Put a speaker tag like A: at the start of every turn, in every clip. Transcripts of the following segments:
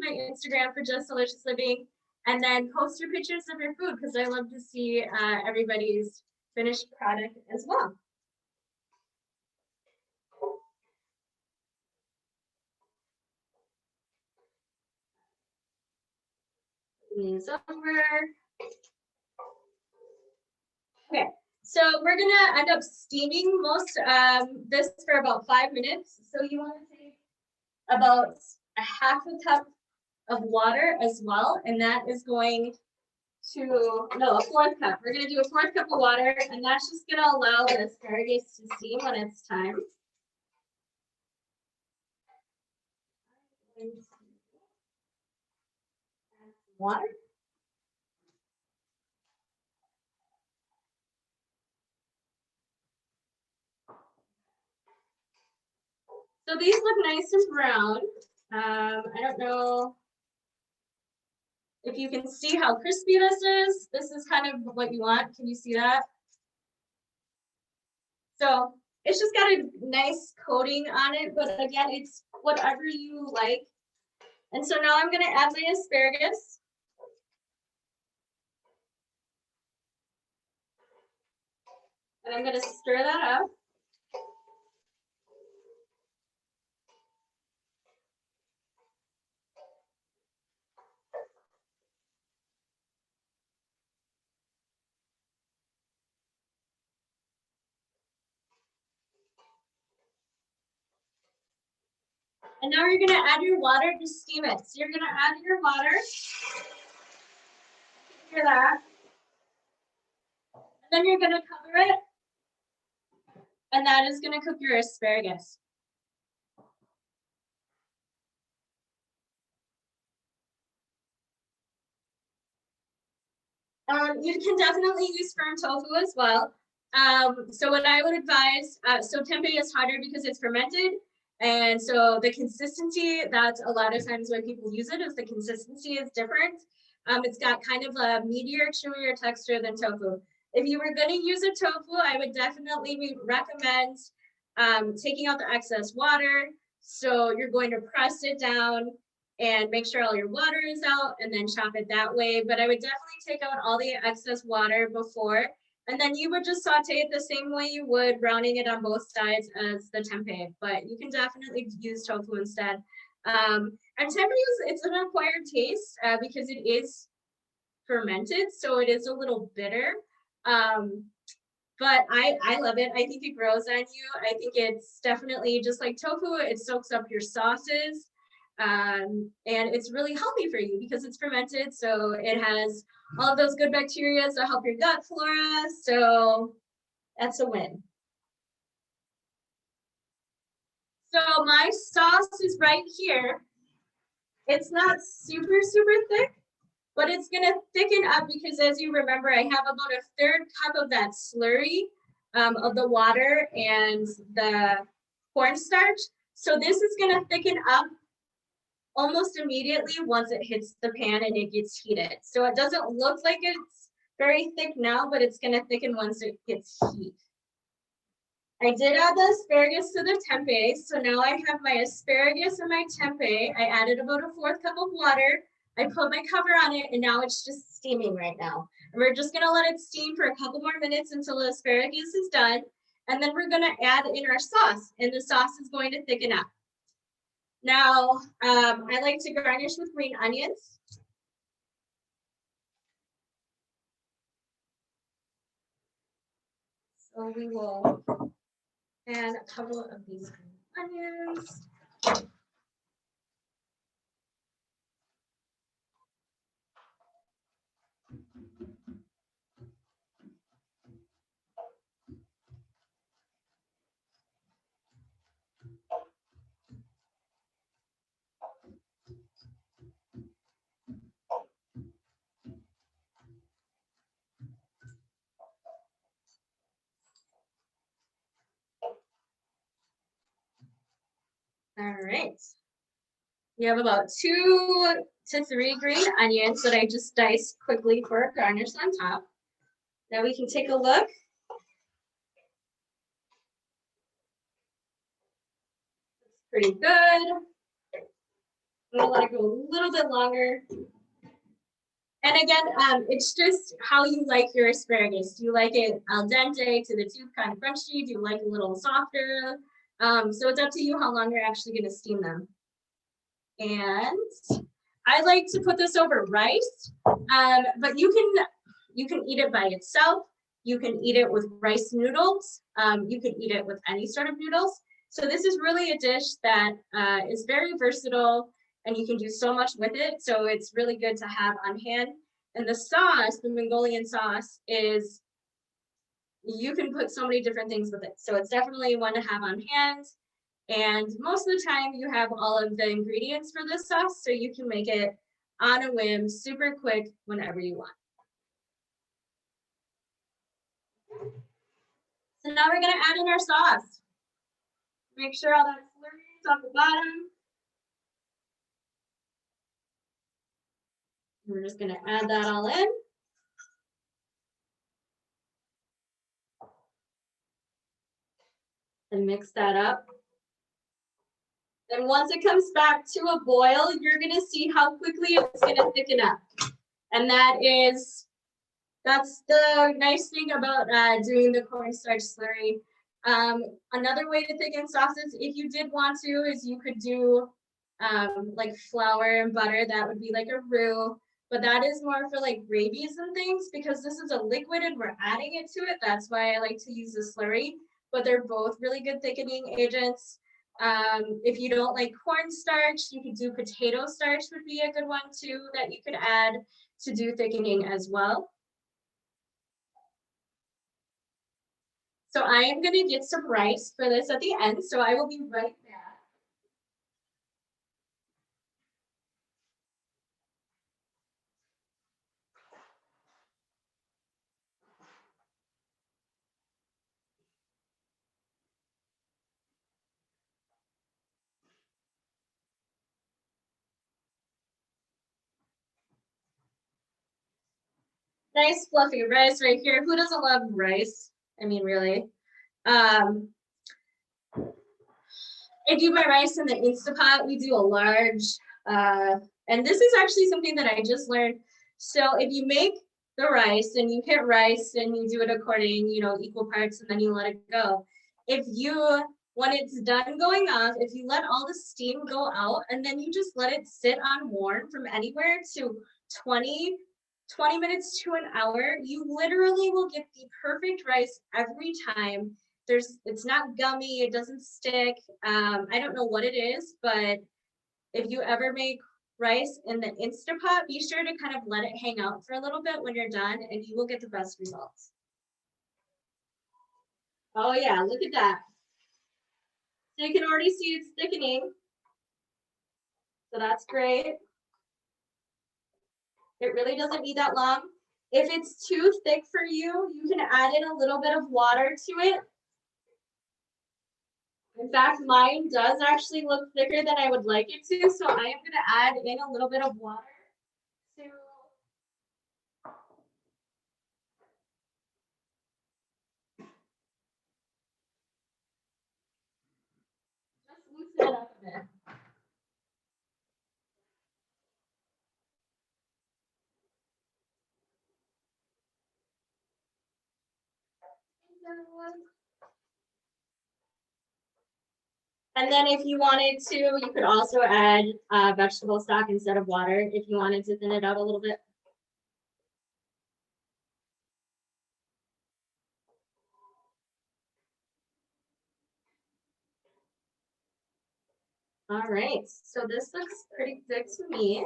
A: my Instagram for Just Delicious Living, and then post your pictures of your food because I love to see everybody's finished product as well. These over. Okay, so we're gonna end up steaming most this for about 5 minutes. So you want to take about a half a cup of water as well, and that is going to, no, a fourth cup. We're gonna do a fourth cup of water, and that's just gonna allow the asparagus to steam when it's time. Water. So these look nice and brown. I don't know if you can see how crispy this is. This is kind of what you want. Can you see that? So it's just got a nice coating on it, but again, it's whatever you like. And so now I'm gonna add my asparagus. And I'm gonna stir that up. And now you're gonna add your water to steam it. So you're gonna add your water. Hear that? And then you're gonna cover it. And that is gonna cook your asparagus. You can definitely use firm tofu as well. So what I would advise, so tempeh is harder because it's fermented. And so the consistency, that's a lot of times why people use it, is the consistency is different. It's got kind of a meatier, chewier texture than tofu. If you were going to use a tofu, I would definitely recommend taking out the excess water. So you're going to press it down and make sure all your water is out and then chop it that way. But I would definitely take out all the excess water before, and then you would just saute it the same way you would browning it on both sides as the tempeh, but you can definitely use tofu instead. And tempeh it's an acquired taste because it is fermented, so it is a little bitter. But I love it. I think it grows on you. I think it's definitely just like tofu, it soaks up your sauces. And it's really healthy for you because it's fermented, so it has all of those good bacteria that help your gut flora. So that's a win. So my sauce is right here. It's not super thick, but it's gonna thicken up because, as you remember, I have about a third cup of that slurry of the water and the cornstarch. So this is gonna thicken up almost immediately once it hits the pan and it gets heated. So it doesn't look like it's very thick now, but it's gonna thicken once it gets heat. I did add the asparagus to the tempeh. So now I have my asparagus and my tempeh. I added about a fourth cup of water. I put my cover on it, and now it's just steaming right now. And we're just gonna let it steam for a couple more minutes until the asparagus is done. And then we're gonna add in our sauce, and the sauce is going to thicken up. Now, I like to garnish with green onions. So we will add a couple of these green onions. All right. We have about 2 to 3 green onions that I just diced quickly for a garnish on top. Now we can take a look. It's pretty good. I'm gonna let it go a little bit longer. And again, it's just how you like your asparagus. Do you like it al dente, to the tooth, kind of crunchy? Do you like a little softer? So it's up to you how long you're actually gonna steam them. And I like to put this over rice, but you can eat it by itself. You can eat it with rice noodles. You can eat it with any sort of noodles. So this is really a dish that is very versatile, and you can do so much with it. So it's really good to have on hand. And the sauce, the Mongolian sauce, is, you can put so many different things with it. So it's definitely one to have on hand. And most of the time you have all of the ingredients for this sauce, so you can make it on a whim, super quick, whenever you want. So now we're gonna add in our sauce. Make sure all that slurry is off the bottom. We're just gonna add that all in. And mix that up. And once it comes back to a boil, you're gonna see how quickly it's gonna thicken up. And that's the nice thing about doing the cornstarch slurry. Another way to thicken sauces, if you did want to, is you could do like flour and butter. That would be like a roux, but that is more for like gravies and things, because this is a liquid and we're adding it to it. That's why I like to use the slurry, but they're both really good thickening agents. If you don't like cornstarch, you could do potato starch, would be a good one too, that you could add to do thickening as well. So I am going to get some rice for this at the end, so I will be right back. Nice fluffy rice right here. Who doesn't love rice? I mean, really. I do my rice in the Instapot. We do a large, and this is actually something that I just learned. So if you make the rice and you hit rice and you do it according, equal parts, and then you let it go. When it's done going off, if you let all the steam go out and then you just let it sit on warm from anywhere to 20 minutes to an hour, you literally will get the perfect rice every time. It's not gummy, it doesn't stick. I don't know what it is, but if you ever make rice in the Instapot, be sure to kind of let it hang out for a little bit when you're done, and you will get the best results. Oh yeah, look at that. So you can already see it's thickening. So that's great. It really doesn't need that long. If it's too thick for you, you can add in a little bit of water to it. In fact, mine does actually look thicker than I would like it to, so I am going to add in a little bit of water to just loosen it up a bit. And then if you wanted to, you could also add vegetable stock instead of water if you wanted to thin it out a little bit. All right, so this looks pretty good to me.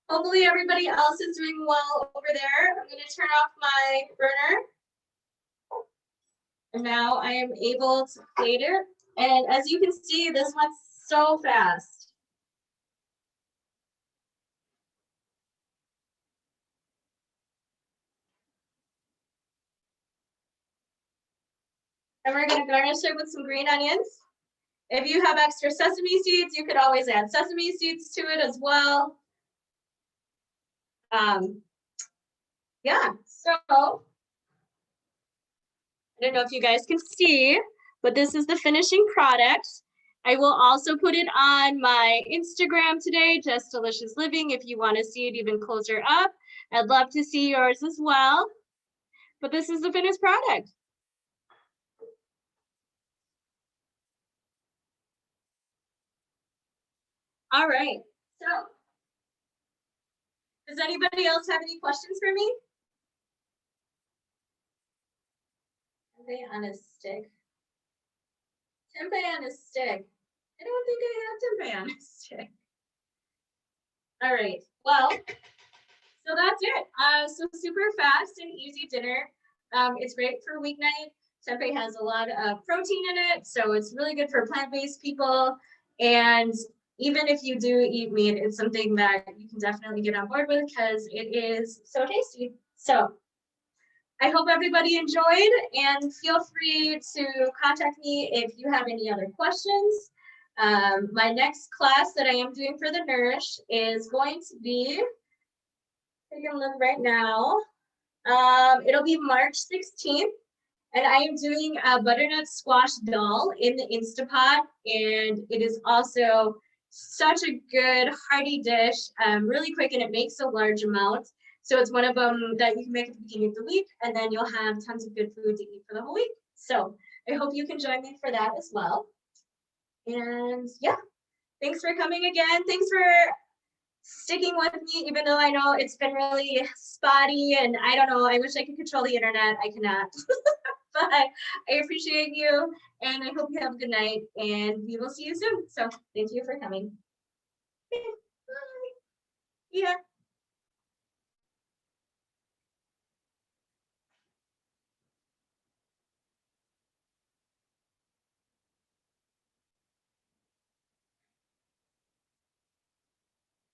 A: Hopefully everybody else is doing well over there. I'm going to turn off my burner. And now I am able to plate it. And as you can see, this went so fast. And we're going to garnish it with some green onions. If you have extra sesame seeds, you could always add sesame seeds to it as well. Yeah, so I don't know if you guys can see, but this is the finishing product. I will also put it on my Instagram today, Just Delicious Living, if you want to see it even closer up. I'd love to see yours as well. But this is the finished product. All right, so does anybody else have any questions for me? Tempeh on a stick. Tempeh on a stick. I don't think I have tempeh on a stick. All right, well, so that's it. So super fast and easy dinner. It's great for weeknight. Tempeh has a lot of protein in it, so it's really good for plant-based people. And even if you do eat meat, it's something that you can definitely get on board with because it is so tasty. So I hope everybody enjoyed, and feel free to contact me if you have any other questions. My next class that I am doing for the Nourish is going to be, taking a look right now, it'll be March 16th, and I am doing a butternut squash dal in the Instapot, and it is also such a good hearty dish, really quick, and it makes a large amount. So it's one of them that you can make at the beginning of the week, and then you'll have tons of good food to eat for the whole week. So I hope you can join me for that as well. And yeah, thanks for coming again. Thanks for sticking with me, even though I know it's been really spotty and I don't know, I wish I could control the internet. I cannot. But I appreciate you, and I hope you have a good night, and we will see you soon. So thank you for coming. Bye. Yeah.